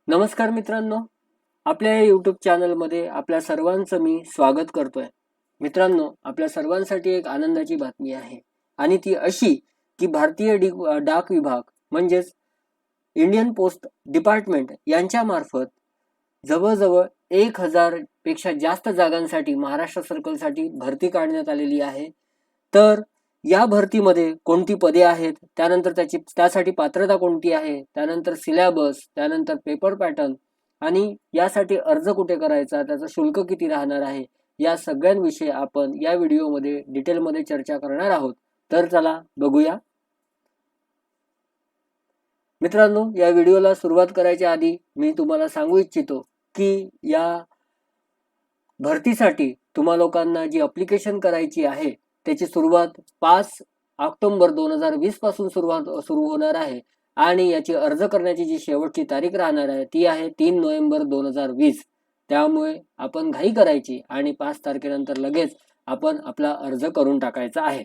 नमस्कार मित्रांनो, आपल्या या यूट्यूब चॅनलमध्ये आपल्या सर्वांचं मी स्वागत करतोय. मित्रांनो, आपल्या सर्वांसाठी एक आनंदाची बातमी आहे आणि ती अशी की भारतीय डाक विभाग म्हणजेच इंडियन पोस्ट डिपार्टमेंट यांच्या मार्फत जवळजवळ 1000 पेक्षा जास्त जागांसाठी महाराष्ट्र सर्कलसाठी भरती काढण्यात आलेली आहे. तर या भरतीमध्ये कोणती पदे आहेत, त्यानंतर त्यासाठी पात्रता कोणती आहे, त्यानंतर सिलेबस, त्यानंतर पेपर पॅटर्न आणि यासाठी अर्ज कुठे करायचा, त्याचं शुल्क किती राहणार आहे, या सगळ्यांविषयी आपण या व्हिडिओमध्ये डिटेलमध्ये चर्चा करणार आहोत. तर चला बघूया. मित्रांनो, या व्हिडिओला सुरुवात करायच्या आधी मी तुम्हाला सांगू इच्छितो की या भरतीसाठी तुम्हा लोकांना जी अप्लिकेशन करायची आहे त्याची सुरुवात 5 ऑक्टोबर 2020 पासून सुरू होणार आहे आणि याची अर्ज करण्याची जी शेवटची तारीख राहणार आहे ती आहे 3 नोव्हेंबर 2020. त्यामुळे आपण घाई करायची आणि 5 तारखेनंतर लगेच आपण आपला अर्ज करून टाकायचा आहे.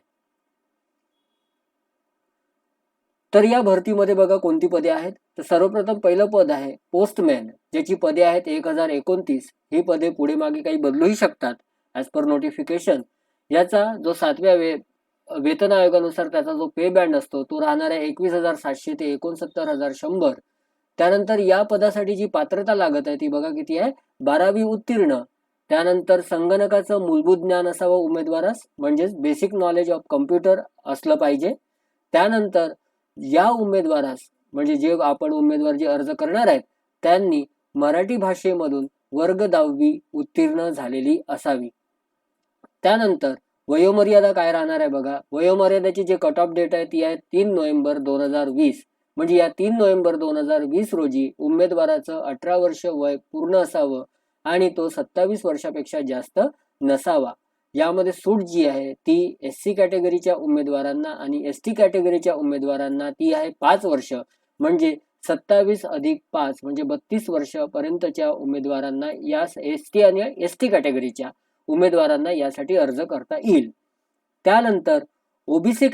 तर या भरतीमध्ये बघा कोणती पदे आहेत. तर सर्वप्रथम पहिलं पद आहे पोस्टमॅन, ज्याची पदे आहेत 1029. ही पदे पुढे मागे काही बदलूही शकतात ॲज पर नोटिफिकेशन. याचा जो 7व्या वेतन आयोगानुसार त्याचा जो पे बँड असतो तो राहणार आहे 21,700 ते 69,100. त्यानंतर या पदासाठी जी पात्रता लागत आहे ती बघा किती आहे, 12वी उत्तीर्ण. त्यानंतर संगणकाचं मूलभूत ज्ञान असावं उमेदवारास, म्हणजेच बेसिक नॉलेज ऑफ कम्प्युटर असलं पाहिजे. त्यानंतर या उमेदवारास म्हणजे जे आपण उमेदवार जे अर्ज करणार आहेत त्यांनी मराठी भाषेमधून वर्ग 10वी उत्तीर्ण झालेली असावी. त्यानंतर वयोमर्यादा काय राहणार आहे बघा. वयोमर्यादेची जे कट ऑफ डेट आहे ती आहे 3 नोव्हेंबर 2020. म्हणजे या 3 नोव्हेंबर 2020 रोजी उमेदवाराचं 18 वर्ष वय पूर्ण असावं आणि तो 27 वर्षापेक्षा जास्त नसावा. यामध्ये सूट जी आहे ती SC कॅटेगरीच्या उमेदवारांना आणि ST कॅटेगरीच्या उमेदवारांना ती आहे 5 वर्ष. म्हणजे 27 अधिक 5 म्हणजे 32 वर्षापर्यंतच्या उमेदवारांना या ST आणि ST कॅटेगरीच्या उमेदवारांना यासाठी अर्ज करता येईल. त्यानंतर ओबीसी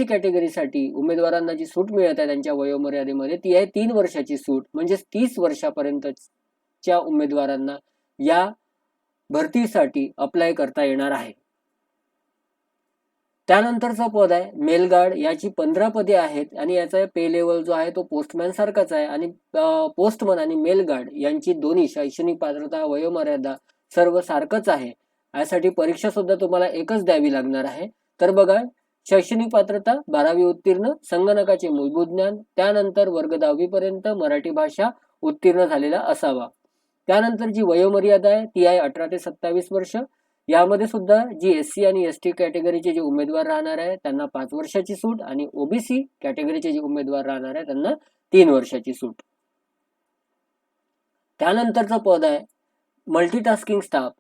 कॅटेगरीसाठी उमेदवारांना जी सूट मिळत आहे त्यांच्या वयोमर्यादेमध्ये ती आहे 3 वर्षाची सूट. म्हणजे 30 वर्षापर्यंतच्या उमेदवारांना या भरतीसाठी अप्लाय करता येणार आहे. त्यानंतरचं पद आहे मेलगार्ड. याची 15 पदे आहेत आणि याचा पे लेवल जो आहे तो पोस्टमॅन सारखाच आहे. आणि पोस्टमन आणि मेलगार्ड यांची दोन्ही शैक्षणिक पात्रता वयोमर्यादा सर्व सारखंच आहे. यासाठी परीक्षा सुद्धा तुम्हाला एकच द्यावी लागणार आहे. तर बघा, शैक्षणिक पात्रता 12वी उत्तीर्ण, संगणकाचे मूलभूत ज्ञान, त्यानंतर वर्ग 10वी पर्यंत मराठी भाषा उत्तीर्ण झालेला असावा. त्यानंतर जी वयोमर्यादा आहे ती आहे 18 ते 27 वर्ष. यामध्ये सुद्धा जी SC आणि ST कॅटेगरीचे जे उमेदवार राहणार आहे त्यांना 5 वर्षाची सूट आणि OBC कॅटेगरीचे जे उमेदवार राहणार आहे त्यांना 3 वर्षाची सूट. त्यानंतरचं पद आहे मल्टीटास्किंग स्टाफ.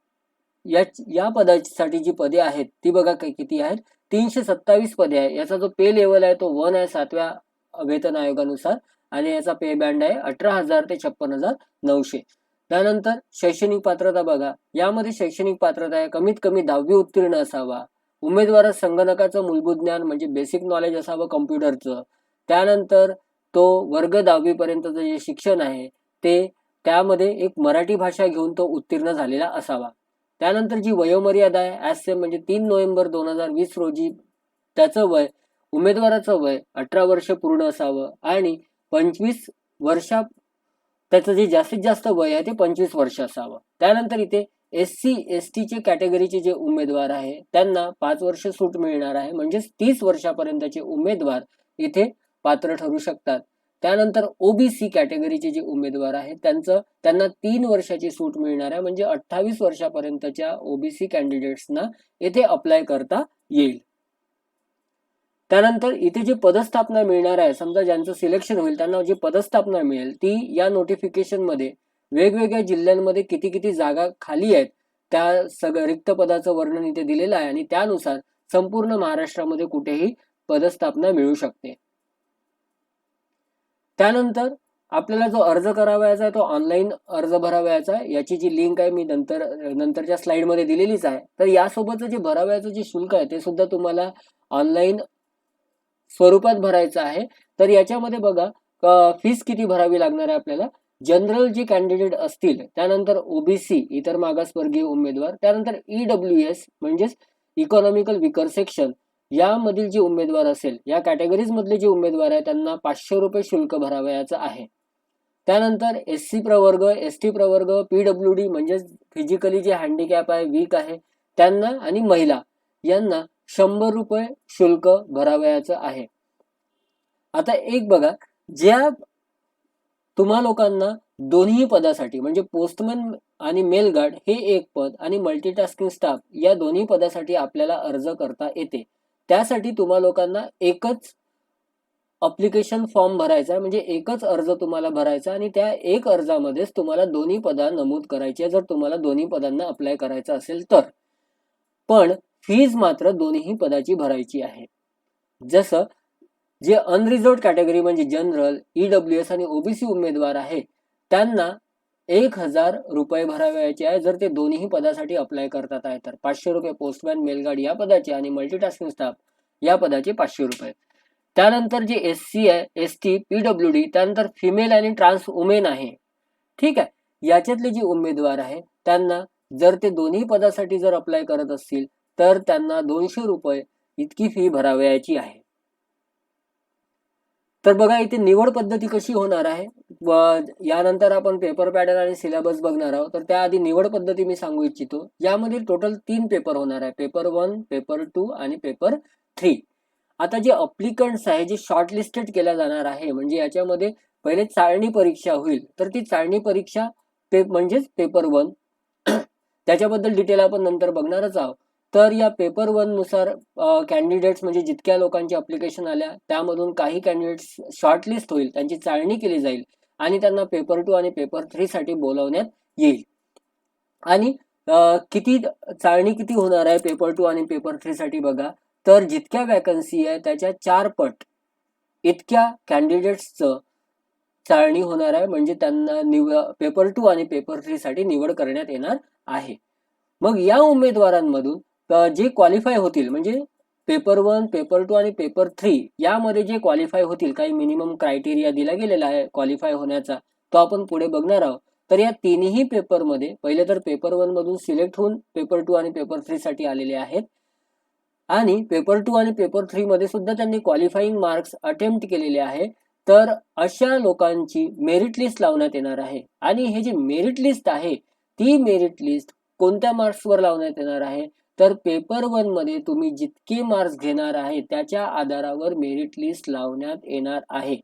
या पदासाठी जी पदे आहेत ती बघा किती आहेत, 327 पदे आहे. याचा जो पे लेवल आहे तो 1 आहे 7व्या वेतन आयोगानुसार आणि याचा पे बँड आहे 18,000 ते 56,900. त्यानंतर शैक्षणिक पात्रता बघा. यामध्ये शैक्षणिक पात्रता आहे कमीत कमी 10वी उत्तीर्ण असावा. उमेदवारास संगणकाचं मूलभूत ज्ञान म्हणजे बेसिक नॉलेज असावं कम्प्युटरचं. त्यानंतर तो वर्ग 10वी पर्यंतचं जे शिक्षण आहे ते त्यामध्ये एक मराठी भाषा घेऊन तो उत्तीर्ण झालेला असावा. त्यानंतर जी वयोमर्यादा आहे ॲज सेम म्हणजे 3 नोव्हेंबर 2020 रोजी त्याचं वय, उमेदवाराचं वय 18 वर्ष पूर्ण असावं आणि 25 वर्षा त्याचं जे जास्तीत जास्त वय आहे ते 25 वर्ष असावं. त्यानंतर इथे SC ST चे कॅटेगरीचे जे उमेदवार आहे त्यांना 5 वर्ष सूट मिळणार आहे. म्हणजेच 30 वर्षापर्यंतचे उमेदवार इथे पात्र ठरू शकतात. त्यानंतर OBC कॅटेगरीचे जे उमेदवार आहेत त्यांना 3 वर्षाची सूट मिळणार आहे. म्हणजे 28 वर्षापर्यंतच्या OBC कॅन्डिडेट्सना येथे अप्लाय करता येईल. त्यानंतर इथे जी पदस्थापना मिळणार आहे, समजा ज्यांचं सिलेक्शन होईल त्यांना जी पदस्थापना मिळेल ती या नोटिफिकेशन मध्ये वेगवेगळ्या जिल्ह्यांमध्ये किती किती जागा खाली आहेत त्या सगळं रिक्त पदाचं वर्णन इथे दिलेलं आहे आणि त्यानुसार संपूर्ण महाराष्ट्रामध्ये कुठेही पदस्थापना मिळू शकते. त्यानंतर आपल्याला जो अर्ज करावयाचा आहे तो ऑनलाईन अर्ज भरावयाचा आहे. याची जी लिंक आहे मी नंतरच्या स्लाइडमध्ये दिलेलीच आहे. तर यासोबतचं जे भरावयाचं जे शुल्क आहे ते सुद्धा तुम्हाला ऑनलाईन स्वरूपात भरायचं आहे. तर याच्यामध्ये बघा फीस किती भरावी लागणार आहे आपल्याला. जनरल जे कॅन्डिडेट असतील, त्यानंतर ओबीसी इतर मागासवर्गीय उमेदवार, त्यानंतर ईडब्ल्यूएस म्हणजेच इकॉनॉमिकल विकर सेक्शन यामधील जे उमेदवार असेल, या कॅटेगरीज मधले जे उमेदवार आहे त्यांना 500 रुपये शुल्क भरावयाचं आहे. त्यानंतर एससी प्रवर्ग, एसटी प्रवर्ग, पीडब्ल्यूडी म्हणजेच फिजिकली जे हँडिकॅप आहे, वीक आहे त्यांना आणि महिला यांना 100 रुपये शुल्क भरावयाचं आहे. आता एक बघा, ज्या तुम्हा लोकांना दोन्ही पदासाठी म्हणजे पोस्टमन आणि मेल गार्ड हे एक पद आणि मल्टीटास्किंग स्टाफ या दोन्ही पदासाठी आपल्याला अर्ज करता येते. त्यासाठी तुम्हा लोकांना एकच अप्लिकेशन फॉर्म भरायचा, म्हणजे एकच अर्ज तुम्हाला भरायचा आणि त्या एक अर्जामध्येच तुम्हाला दोन्ही पदा नमूद करायची जर तुम्हाला दोन्ही पदांना अप्लाय करायचं असेल तर. पण फीज मात्र दोन्ही पदाची भरायची आहे. जसं जे अनरिझर्व्ड कॅटेगरी म्हणजे जनरल, ईडब्ल्यूएस आणि ओबीसी उमेदवार आहे त्यांना 1000 रुपये भरावयाचे आहे जर ते दोन्ही पदासाठी अप्लाय करतात आहे तर. 500 रुपये पोस्टमॅन मेलगार्ड या पदाचे आणि मल्टीटास्किंग स्टाफ या पदाचे 500 रुपये. त्यानंतर जे एससी आहे, एसटी, पीडब्ल्यूडी, त्यानंतर फिमेल आणि ट्रान्स वुमेन आहे, ठीक आहे, याच्यातले जे उमेदवार आहे त्यांना जर ते दोन्ही पदासाठी जर अप्लाय करत असतील तर त्यांना 200 रुपये इतकी फी भरावयाची आहे. तर बघा इथे निवड पद्धती कशी होणार आहे, यानंतर आपण पेपर पॅटर्न आणि सिलेबस बघणार आहोत. तर त्याआधी निवड पद्धती मी सांगू इच्छितो. यामध्ये टोटल 3 पेपर होणार आहे, पेपर 1, पेपर 2 आणि पेपर 3. आता जे अप्लिकंट्स आहे, जे शॉर्टलिस्टेड केल्या जाणार आहे, म्हणजे याच्यामध्ये पहिले चाळणी परीक्षा होईल. तर ती चाळणी परीक्षा म्हणजेच पेपर 1 त्याच्याबद्दल डिटेल आपण नंतर बघणारच आहोत. तर या पेपर 1 नुसार कॅन्डिडेट्स म्हणजे जितक्या लोकांची अप्लिकेशन आल्या त्यामधून काही कॅन्डिडेट्स शॉर्टलिस्ट होईल, त्यांची चाळणी केली जाईल आणि त्यांना पेपर 2 आणि पेपर 3 साठी बोलावण्यात येईल. आणि किती चाळणी किती होणार आहे पेपर 2 आणि पेपर 3 साठी बघा, तर जितक्या वॅकन्सी आहे त्याच्या 4 पट इतक्या कॅन्डिडेट्सचं चाळणी होणार आहे, म्हणजे त्यांना पेपर 2 आणि पेपर 3 साठी निवड करण्यात येणार आहे. मग या उमेदवारांमधून जे क्वालिफाय होतील, म्हणजे पेपर 1, पेपर 2 आणि पेपर 3 यामध्ये जे क्वालिफाय होतील, काही मिनिमम क्रायटेरिया दिला गेलेला आहे क्वालिफाय होण्याचा, तो आपण पुढे बघणार आहोत. तर या तिन्ही पेपरमध्ये पहिले तर पेपर 1 मधून सिलेक्ट होऊन पेपर 2 आणि पेपर 3 साठी आलेले आहेत आणि पेपर 2 आणि पेपर 3 मध्ये सुद्धा त्यांनी क्वालिफाईंग मार्क्स अटेम्प्ट केलेले आहे. तर अशा लोकांची मेरिट लिस्ट लावण्यात येणार आहे आणि हे जे मेरिट लिस्ट आहे ती मेरिट लिस्ट कोणत्या मार्क्सवर लावण्यात येणार आहे, तर पेपर 1 मध्ये तुम्ही जितके मार्क्स घेणार आहे त्याच्या आधारावर मेरिट लिस्ट लावण्यात येणार आहे.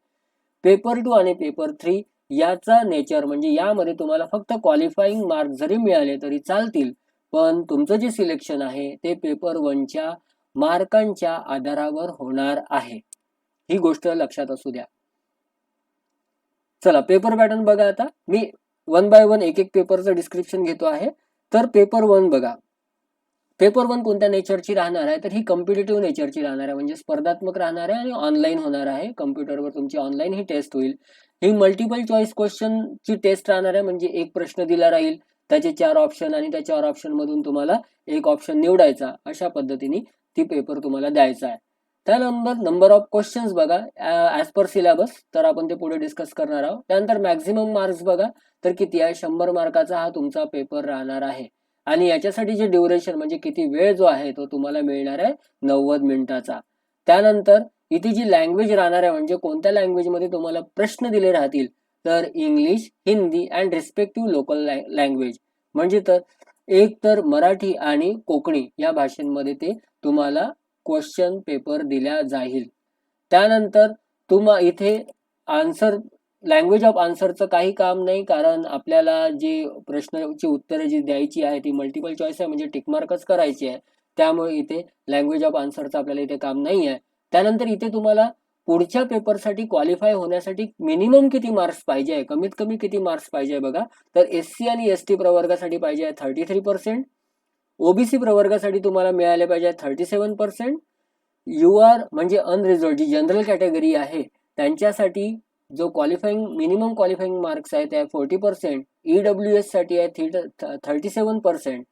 पेपर 2 आणि पेपर 3 याचा नेचर म्हणजे यामध्ये तुम्हाला फक्त क्वालिफाईंग मार्क्स जरी मिळाले तरी चालतील, पण तुमचं जे सिलेक्शन आहे ते पेपर 1च्या मार्कांच्या आधारावर होणार आहे. ही गोष्ट लक्षात असू द्या. चला पेपर पॅटर्न बघा. आता मी 1 बाय 1 एक पेपरचं डिस्क्रिप्शन घेतो आहे. तर पेपर 1 बघा, पेपर 1 कोणत्या नेचरची राहणार आहे, तर ही कॉम्पिटेटिव्ह नेचरची राहणार आहे, म्हणजे स्पर्धात्मक राहणार आहे आणि ऑनलाईन होणार आहे. कम्प्युटरवर तुमची ऑनलाईन ही टेस्ट होईल. ही मल्टिपल चॉईस क्वेश्चनची टेस्ट राहणार आहे, म्हणजे एक प्रश्न दिला राहील, त्याचे 4 ऑप्शन आणि त्या 4 ऑप्शन मधून तुम्हाला एक ऑप्शन निवडायचा. अशा पद्धतीने ती पेपर तुम्हाला द्यायचा आहे. त्यानंतर नंबर ऑफ क्वेश्चन्स बघा ॲज पर सिलेबस, तर आपण ते पुढे डिस्कस करणार आहोत. त्यानंतर मॅक्झिमम मार्क्स बघा, तर किती आहे, 100 मार्काचा हा तुमचा पेपर राहणार आहे आणि याच्यासाठी जे ड्युरेशन म्हणजे किती वेळ जो आहे तो तुम्हाला मिळणार आहे 90 मिनिटाचा. त्यानंतर इथे जी लँग्वेज राहणार आहे, म्हणजे कोणत्या लँग्वेजमध्ये तुम्हाला प्रश्न दिले राहतील, तर English, Hindi and respective local language, म्हणजे तर एक तर मराठी आणि कोकणी या भाषेमध्ये ते तुम्हाला क्वेश्चन पेपर दिल्या जाईल. त्यानंतर इथे आन्सर लँग्वेज ऑफ आन्सरचं काही काम नाही, कारण आपल्याला जे प्रश्नाची उत्तरं जी द्यायची आहे ती मल्टिपल चॉईस आहे, म्हणजे टिकमार्कच करायची आहे. त्यामुळे इथे लँग्वेज ऑफ आन्सरचं आपल्याला इथे काम नाही आहे. त्यानंतर इथे तुम्हाला पुढच्या पेपरसाठी क्वालिफाय होण्यासाठी मिनिमम किती मार्क्स पाहिजे आहे, कमीत कमी किती मार्क्स पाहिजे आहे बघा, तर एससी आणि एसटी प्रवर्गासाठी पाहिजे आहे 33%, ओबीसी प्रवर्गासाठी तुम्हाला मिळाले पाहिजे 37%, युआर म्हणजे अनरिझर्व्ड जी जनरल कॅटेगरी आहे त्यांच्यासाठी जो क्वालिफाईंग मिनिमम क्वालिफाईंग मार्क्स आहे त्या 40%, ईडब्ल्यूएस साठी आहे 37%,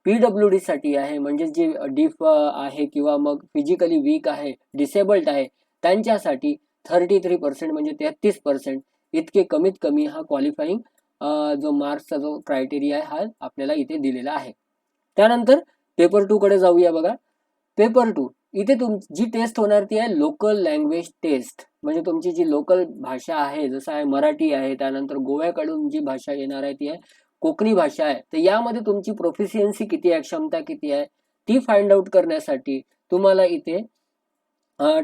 पीडब्ल्यूडी साठी आहे म्हणजे जे डीफ आहे किंवा मग फिजिकली वीक आहे, डिसेबल्ड आहे त्यांच्यासाठी 33% म्हणजे 33%, इतके कमीत कमी हा क्वालिफाईंग जो मार्क्सचा जो क्रायटेरिया आहे हा आपल्याला इथे दिलेला आहे. त्यानंतर पेपर 2 कडे जाऊया बघा. पेपर 2 इथे जी टेस्ट होणार ती आहे लोकल लँग्वेज टेस्ट. म्हणजे तुमची जी लोकल भाषा आहे, जसं आहे मराठी आहे, त्यानंतर गोव्याकडून जी भाषा येणार आहे ती आहे कोकणी भाषा आहे. तर यामध्ये तुमची प्रोफिशियन्सी किती आहे, क्षमता किती आहे ती फाइंड आउट करण्यासाठी तुम्हाला इथे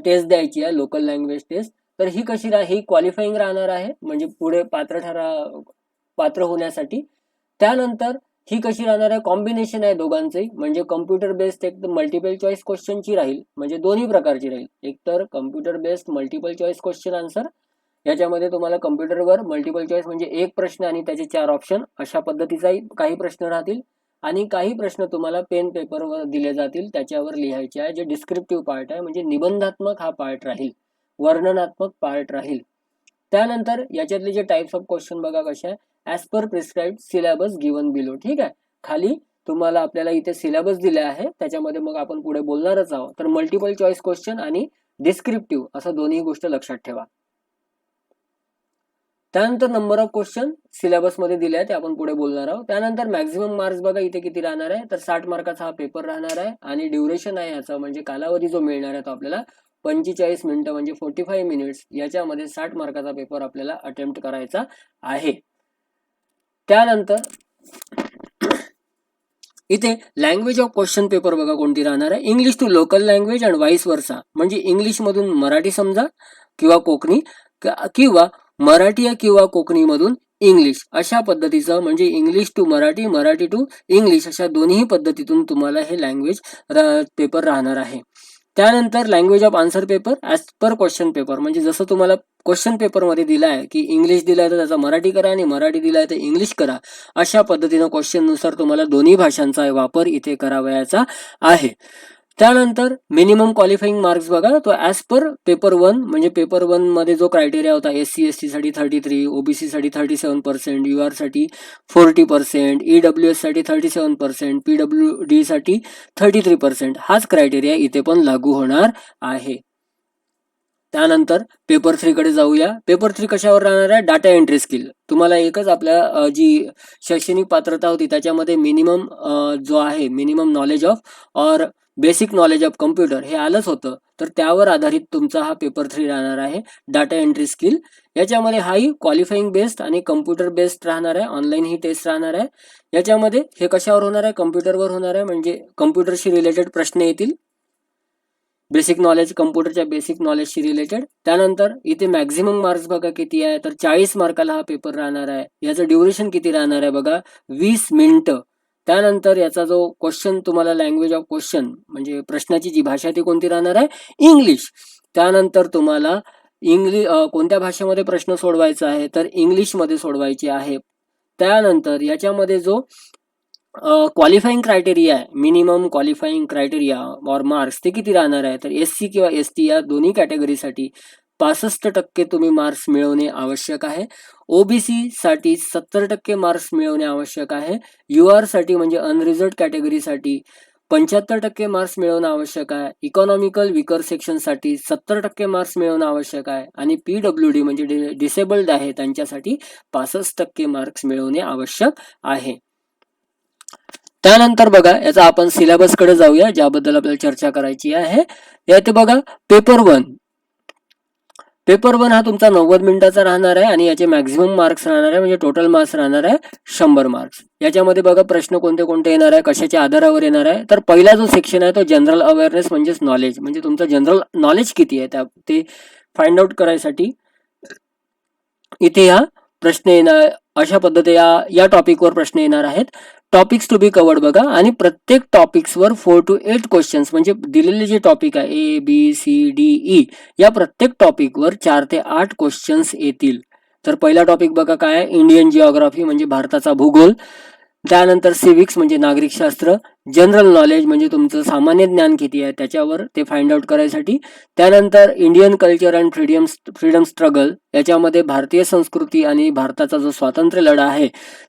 टेस्ट द्यायची आहे, लोकल लँग्वेज टेस्ट. तर ही कशी ही क्वालिफाईंग राहणार आहे, म्हणजे पुढे पात्र होण्यासाठी. त्यानंतर ही कशी राहणार आहे, कॉम्बिनेशन आहे दोघांचंही, म्हणजे कम्प्युटर बेस्ड एक मल्टिपल चॉईस क्वेश्चनची राहील, म्हणजे दोन्ही प्रकारची राहील. एक तर computer based multiple choice question answer, याच्यामध्ये तुम्हाला कम्प्युटरवर मल्टिपल चॉईस म्हणजे एक प्रश्न आणि त्याचे 4 ऑप्शन अशा पद्धतीचाही काही प्रश्न राहतील. आणि काही प्रश्न तुम्हाला पेन पेपरवर दिले जातील, त्याच्यावर लिहायचे आहे, जे डिस्क्रिप्टिव्ह पार्ट आहे, म्हणजे निबंधात्मक हा पार्ट राहील, वर्णनात्मक पार्ट राहील. त्यानंतर याच्यातले जे टाइप्स ऑफ क्वेश्चन बघा कसे आहे, as per prescribed syllabus given below. ठीक आहे, खाली तुम्हाला आपल्याला इथे सिलेबस दिले आहे, त्याच्यामध्ये मग आपण पुढे बोलणारच आहोत. तर मल्टिपल चॉईस क्वेश्चन आणि डिस्क्रिप्टिव्ह असं दोन्ही गोष्ट लक्षात ठेवा. त्यानंतर नंबर ऑफ क्वेश्चन सिलेबस मध्ये दिले आहे, ते आपण पुढे बोलणार आहोत. त्यानंतर मॅक्झिमम मार्क्स बघा इथे किती राहणार आहे, तर 60 मार्काचा हा पेपर राहणार आहे. आणि ड्युरेशन आहे याचा, म्हणजे कालावधी जो मिळणार आहे तो आपल्याला 45 मिनिटं म्हणजे 45 मिनिट्स. याच्यामध्ये 60 मार्काचा पेपर आपल्याला अटेम्प्ट करायचा आहे. त्यानंतर इथे लँग्वेज ऑफ क्वेश्चन पेपर बघा कोणती राहणार आहे, English to local language and vice versa. म्हणजे इंग्लिश मधून मराठी समजा किंवा कोकणी, किंवा मराठी किंवा कोकणी मधून इंग्लिश, अशा पद्धतीचं, म्हणजे English to Marathi, Marathi to English, अशा दोन्ही पद्धतीतून तुम्हाला हे लँग्वेज पेपर राहणार आहे. त्यानंतर language of answer paper as per question paper, म्हणजे जसं तुम्हाला क्वेश्चन पेपरमध्ये दिला आहे की इंग्लिश दिलाय तर त्याचा मराठी करा आणि मराठी दिलाय तर इंग्लिश करा, अशा पद्धतीनं क्वेश्चननुसार तुम्हाला दोन्ही भाषांचा वापर इथे करावयाचा आहे. त्यानंतर मिनिमम क्वालिफाईंग मार्क्स बघा, तो ॲज पर पेपर 1, म्हणजे पेपर 1 मध्ये जो क्रायटेरिया होता, SC ST साठी 33, OBC साठी 37%, UR साठी 40%, EWS साठी 37%, PWD साठी 33%, हाच क्रायटेरिया इथे पण लागू होणार आहे. त्यानंतर पेपर 3 कडे जाऊया. पेपर 3 कशावर राहणार आहे, डाटा एंट्री स्किल. तुम्हाला एकच आपल्या जी शैक्षणिक पात्रता होती त्याच्यामध्ये मिनिमम जो आहे, मिनिमम नॉलेज ऑफ और बेसिक नॉलेज ऑफ कम्प्युटर हे आलंच होतं, तर त्यावर आधारित तुमचा हा पेपर 3 राहणार आहे, डाटा एंट्री स्किल. याच्यामध्ये हाही क्वालिफाईंग बेस्ड आणि कम्प्युटर बेस्ड राहणार आहे, ऑनलाईन ही टेस्ट राहणार आहे. याच्यामध्ये हे कशावर होणार आहे, कम्प्युटरवर होणार आहे, म्हणजे कम्प्युटरशी रिलेटेड प्रश्न येतील, बेसिक नॉलेज, कम्प्युटरच्या बेसिक नॉलेजशी रिलेटेड. त्यानंतर इथे मॅक्झिमम मार्क्स बघा किती आहे, तर 40 मार्काला हा पेपर राहणार आहे. याचं ड्युरेशन किती राहणार आहे बघा, 20 मिनिटं. त्यानंतर याचा जो क्वेश्चन तुम्हाला लँग्वेज ऑफ क्वेश्चन, म्हणजे प्रश्नाची जी भाषा ती कोणती राहणार आहे, इंग्लिश. त्यानंतर तुम्हाला कोणत्या भाषेमध्ये प्रश्न सोडवायचा आहे, तर इंग्लिशमध्ये सोडवायचे आहे. त्यानंतर याच्यामध्ये जो क्वालिफाईंग क्रायटेरिया आहे, मिनिमम क्वालिफाईंग क्रायटेरिया और मार्क्स ते किती राहणार आहे, तर SC किंवा ST या दोन्ही कॅटेगरीसाठी 65% तुम्ही मार्क्स मिळवणे आवश्यक आहे. OBC साठी 70% मार्क्स मिळवणे आवश्यक आहे. UR साठी म्हणजे अनरिझर्व्ड कॅटेगरीसाठी 75% मार्क्स मिळवणं आवश्यक आहे. इकॉनॉमिकल विकर सेक्शनसाठी 70% मार्क्स मिळवणं आवश्यक आहे. आणि PWD म्हणजे डिसेबल्ड आहे त्यांच्यासाठी 65% मार्क्स मिळवणे आवश्यक आहे. त्यानंतर बघा याचा आपण सिलेबस कडे जाऊया, ज्याबद्दल आपल्याला चर्चा करायची आहे. यात बघा पेपर 1 हा तुमचा 90 मिनिटाचा राहणार आहे आणि याचे मॅक्झिमम मार्क्स राहणार आहे, म्हणजे टोटल मार्क्स राहणार आहे 100 मार्क्स. याच्यामध्ये बघा प्रश्न कोणते कोणते येणार आहे, कशाच्या आधारावर येणार आहे, तर पहिला जो सेक्शन आहे तो जनरल अवेअरनेस म्हणजेच नॉलेज, म्हणजे तुमचं जनरल नॉलेज किती आहे ते फाइंड आउट करायसाठी इथे हा प्रश्न येणार, अशा पद्धती या टॉपिकवर प्रश्न येणार आहेत. टॉपिक्स टू बी कवर्ड बघा, आणि प्रत्येक टॉपिक्सवर 4 to 8 क्वेश्चन्स, म्हणजे दिलेले जे टॉपिक आहे ABCDE या प्रत्येक टॉपिकवर 4 ते 8 क्वेश्चन्स येतील. तर पहिला टॉपिक बघा काय आहे, इंडियन जिओग्राफी म्हणजे भारताचा भूगोल. त्यानंतर सिविक्स म्हणजे नागरिक शास्त्र. जनरल नॉलेज म्हणजे तुमचं सामान्य ज्ञान किती आहे त्याच्यावर ते फाइंड आउट करायसाठी. त्यानंतर Indian culture and freedom struggle, याच्यामध्ये भारतीय संस्कृती आणि भारताचा जो स्वातंत्र्य लढा आहे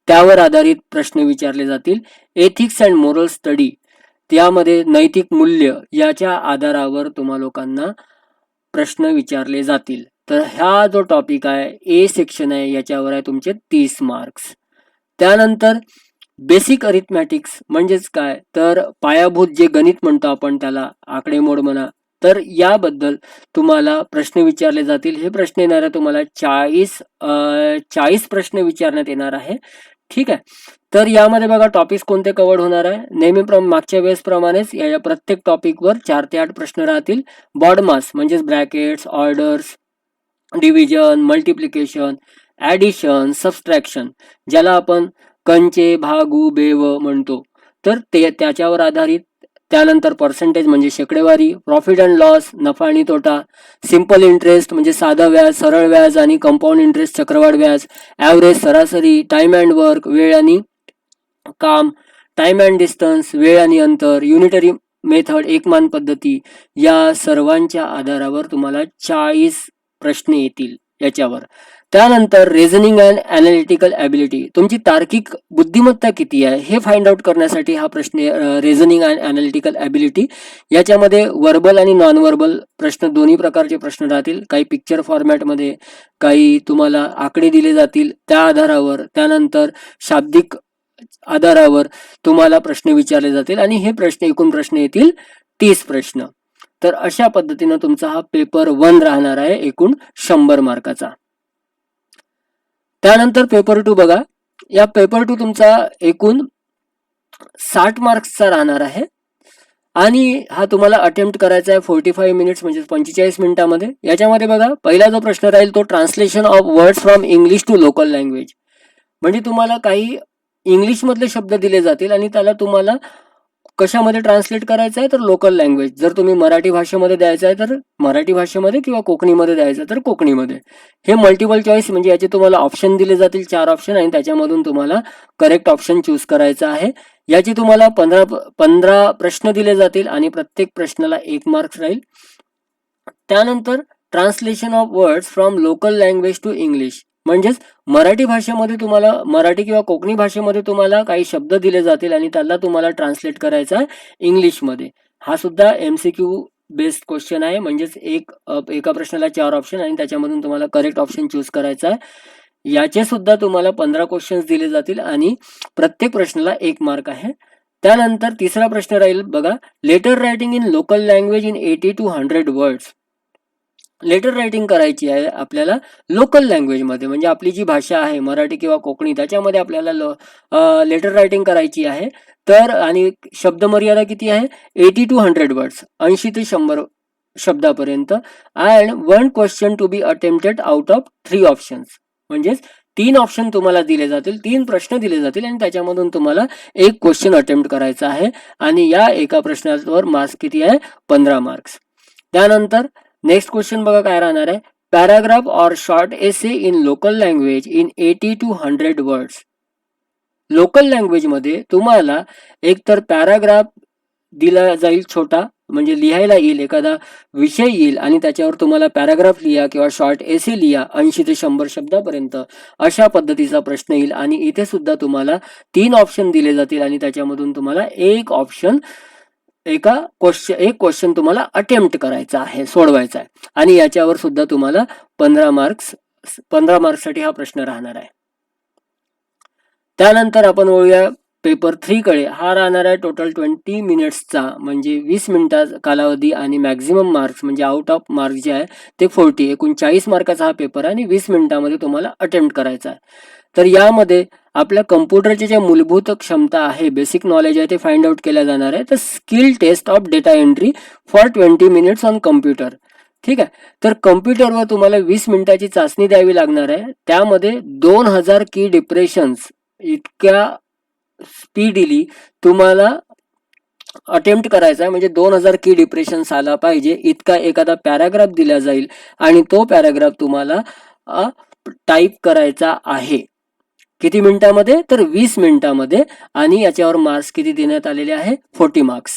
त्यावर आधारित प्रश्न विचारले जातील. एथिक्स अँड मोरल स्टडी, त्यामध्ये नैतिक मूल्य याच्या आधारावर तुम्हा लोकांना प्रश्न विचारले जातील. तर हा जो टॉपिक आहे ए सेक्शन आहे याच्यावर आहे तुमचे 30 मार्क्स. त्यानंतर बेसिक अरिथमॅटिक्स म्हणजेच काय तर पायाभूत जे गणित म्हणतो आपण त्याला, आकडेमोड म्हणा, तर याबद्दल तुम्हाला प्रश्न विचारले जातील. हे प्रश्न येणार आहे तुम्हाला 40 प्रश्न विचारण्यात येणार आहे. ठीक आहे. तर यामध्ये बघा टॉपिक्स कोणते कव्हर होणार आहे. नेहमी मागच्या वेळेस प्रमाणेच या प्रत्येक टॉपिकवर 4 ते 8 प्रश्न राहतील. बॉडमास म्हणजेच brackets, orders, division, multiplication, addition, subtraction, ज्याला आपण कंचे, भागू, बेव म्हणतो, तर ते त्याच्यावर आधारित. त्यानंतर पर्सेंटेज म्हणजे शेकडेवारी, प्रॉफिट अँड लॉस, नफा आणि तोटा, सिंपल इंटरेस्ट म्हणजे साधा व्याज, सरळ व्याज आणि कंपाऊंड इंटरेस्ट चक्रवाढ व्याज, ॲव्हरेज सरासरी, टाइम अँड वर्क वेळ आणि काम, टाइम अँड डिस्टन्स वेळ आणि अंतर, युनिटरी मेथड एकमान पद्धती, या सर्वांच्या आधारावर तुम्हाला 40 प्रश्न येतील याच्यावर. त्यानंतर रिझनिंग अँड ॲनालिटिकल ॲबिलिटी, तुमची तार्किक बुद्धिमत्ता किती आहे हे फाइंड आउट करण्यासाठी हा प्रश्न, रिझनिंग अँड ॲनालिटिकल ॲबिलिटी. याच्यामध्ये वर्बल आणि नॉन वर्बल प्रश्न, दोन्ही प्रकारचे प्रश्न राहतील. काही पिक्चर फॉर्मॅटमध्ये, काही तुम्हाला आकडे दिले जातील त्या आधारावर. त्यानंतर शाब्दिक आधारावर तुम्हाला प्रश्न विचारले जातील आणि हे प्रश्न, एकूण प्रश्न येतील 30 प्रश्न. तर अशा पद्धतीनं तुमचा हा पेपर 1 राहणार आहे, एकूण 100 मार्काचा. त्यानंतर पेपर 2 बघा. या पेपर 2 तुमचा एकूण 60 मार्क्सचा राहणार आहे आणि हा तुम्हाला अटेम्प्ट करायचा आहे 45 मिनिट्स म्हणजे 45 मिनिटामध्ये. याच्यामध्ये बघा पहिला जो प्रश्न राहील तो translation of words from English to local language. म्हणजे तुम्हाला काही इंग्लिशमधले शब्द दिले जातील आणि त्याला तुम्हाला कशामध्ये ट्रान्सलेट करायचं आहे तर लोकल लँग्वेज. जर तुम्ही मराठी भाषेमध्ये द्यायचं आहे तर मराठी भाषेमध्ये किंवा कोकणीमध्ये द्यायचं तर कोकणीमध्ये. हे मल्टिपल चॉईस म्हणजे याचे तुम्हाला ऑप्शन दिले जातील, 4 ऑप्शन, आणि त्याच्यामधून तुम्हाला करेक्ट ऑप्शन चूज करायचा आहे. याची तुम्हाला 15 प्रश्न दिले जातील आणि प्रत्येक प्रश्नाला 1 मार्क्स राहील. त्यानंतर translation of words from local language to English, म्हणजेच मराठी भाषेमध्ये तुम्हाला, मराठी किंवा कोकणी भाषेमध्ये तुम्हाला काही शब्द दिले जातील आणि त्याला तुम्हाला ट्रान्सलेट करायचा आहे इंग्लिशमध्ये. हा सुद्धा MCQ बेस्ड क्वेश्चन आहे. म्हणजेच एका प्रश्नाला 4 ऑप्शन आणि त्याच्यामधून तुम्हाला करेक्ट ऑप्शन चूज करायचा आहे. याचे सुद्धा तुम्हाला 15 क्वेश्चन्स दिले जातील आणि प्रत्येक प्रश्नाला 1 मार्क आहे. त्यानंतर तिसरा प्रश्न राहील बघा, letter writing in local language in 80 to 100 words. Letter writing करायची आहे आपल्याला लोकल लँग्वेजमध्ये, म्हणजे आपली जी भाषा आहे मराठी किंवा कोकणी त्याच्यामध्ये आपल्याला लेटर रायटिंग करायची आहे. तर आणि शब्द मर्यादा किती आहे 80 to 100 वर्ड्स, 80 ते 100 शब्दापर्यंत. And 1 question to be attempted out of 3 options, म्हणजेच 3 ऑप्शन तुम्हाला दिले जातील, 3 प्रश्न दिले जातील आणि त्याच्यामधून तुम्हाला 1 क्वेश्चन अटेम्प्ट करायचा आहे आणि या एका प्रश्नावर मार्क्स किती आहे 15 मार्क्स. त्यानंतर नेक्स्ट क्वेश्चन बघा काय राहणार आहे, paragraph or short essay in local language in 80 to 100 words. Local लँग्वेजमध्ये तुम्हाला एकतर पॅराग्राफ दिला जाईल छोटा, म्हणजे लिहायला येईल, एखादा विषय येईल आणि त्याच्यावर तुम्हाला पॅराग्राफ लिहा किंवा शॉर्ट एसे लिहा 80 ते 100 शब्दापर्यंत, अशा पद्धतीचा प्रश्न येईल. आणि इथे सुद्धा तुम्हाला 3 ऑप्शन दिले जातील आणि त्याच्यामधून तुम्हाला एक क्वेश्चन तुम्हाला अटेम्प्ट करायचा आहे, सोडवायचा आहे आणि याच्यावर सुद्धा तुम्हाला 15 मार्क्ससाठी हा प्रश्न राहणार आहे. त्यानंतर आपण वळूया पेपर 3 कडे. हा राहणार आहे टोटल 20 मिनिट्सचा, म्हणजे 20 मिनिटाचा कालावधी आणि मॅक्झिमम मार्क्स म्हणजे आउट ऑफ मार्क्स जे आहे ते 40, एकूण 40 मार्काचा हा पेपर आहे आणि 20 मिनिटामध्ये तुम्हाला अटेम्प्ट करायचा आहे. तर यामध्ये आपल्या कम्प्युटरच्या ज्या मूलभूत क्षमता आहे, बेसिक नॉलेज आहे ते फाइंड आउट केल्या जाणार आहे. तर skill test of data entry for 20 minutes on computer. ठीक आहे. तर कम्प्युटरवर तुम्हाला 20 मिनिटाची चाचणी द्यावी लागणार आहे. त्यामध्ये 2000 की डिप्रेशन्स इतक्या स्पीडीली तुम्हाला अटेम्प्ट करायचा आहे, म्हणजे 2000 की डिप्रेशन्स आला पाहिजे इतका एखादा पॅराग्राफ दिला जाईल आणि तो पॅराग्राफ तुम्हाला टाईप करायचा आहे. किती मिनिटामध्ये तर 20 मिनिटामध्ये आणि याच्यावर मार्क्स किती देण्यात आलेले आहे 40 मार्क्स.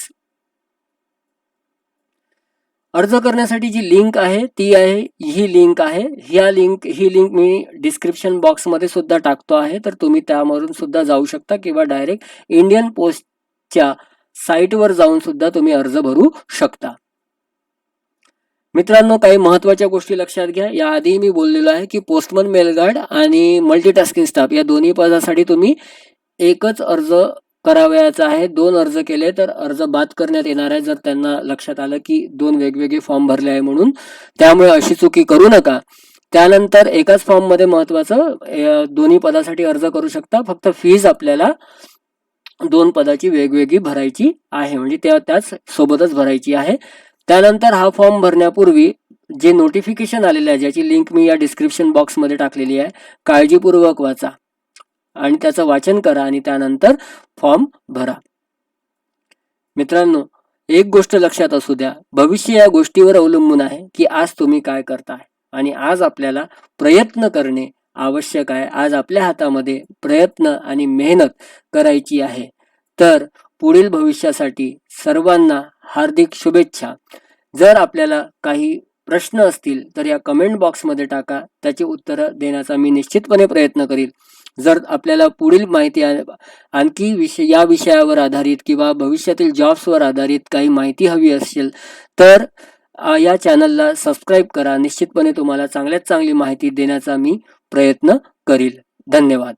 अर्ज करण्यासाठी जी लिंक आहे ती आहे ही लिंक आहे. ही लिंक मी डिस्क्रिप्शन बॉक्समध्ये सुद्धा टाकतो आहे, तर तुम्ही त्यावरून सुद्धा जाऊ शकता किंवा डायरेक्ट इंडियन पोस्टच्या साईटवर जाऊन सुद्धा तुम्ही अर्ज भरू शकता. मित्रांनो, काही महत्त्वाच्या गोष्टी लक्षात घ्या. याआधी मी बोललेलो आहे की पोस्टमन, मेल गार्ड आणि मल्टीटास्किंग स्टाफ या दोन्ही पदासाठी तुम्ही एकच अर्ज करावयाचा आहे. 2 अर्ज केले तर अर्ज बाद करण्यात येणार आहे, जर त्यांना लक्षात आलं की 2 वेगवेगळे फॉर्म भरले आहे म्हणून. त्यामुळे अशी चुकी करू नका. त्यानंतर एकाच फॉर्ममध्ये महत्त्वाचं दोन्ही पदासाठी अर्ज करू शकता. फक्त फीज आपल्याला 2 पदाची वेगवेगळी भरायची आहे, म्हणजे त्याच सोबतच भरायची आहे. त्यानंतर हा फॉर्म भरण्यापूर्वी जे नोटिफिकेशन आलेले आहे, ज्याची लिंक मी या डिस्क्रिप्शन बॉक्समध्ये टाकलेली आहे, काळजीपूर्वक वाचा आणि त्याचं वाचन करा आणि त्यानंतर फॉर्म भरा. मित्रांनो, एक गोष्ट लक्षात असू द्या, भविष्य या गोष्टीवर अवलंबून आहे की आज तुम्ही काय करताय आणि आज आपल्याला प्रयत्न करणे आवश्यक आहे. आज आपल्या हातामध्ये प्रयत्न आणि मेहनत करायची आहे. तर पुढील भविष्यासाठी सर्वांना हार्दिक शुभेच्छा. जर आपल्याला काही प्रश्न असतील तर या कमेंट बॉक्समध्ये टाका, त्याची उत्तरं देण्याचा मी निश्चितपणे प्रयत्न करीन. जर आपल्याला पुढील माहिती आणखी या विषयावर आधारित किंवा भविष्यातील जॉब्सवर आधारित काही माहिती हवी असेल तर या चॅनलला सबस्क्राईब करा. निश्चितपणे तुम्हाला चांगल्यात चांगली माहिती देण्याचा मी प्रयत्न करील. धन्यवाद.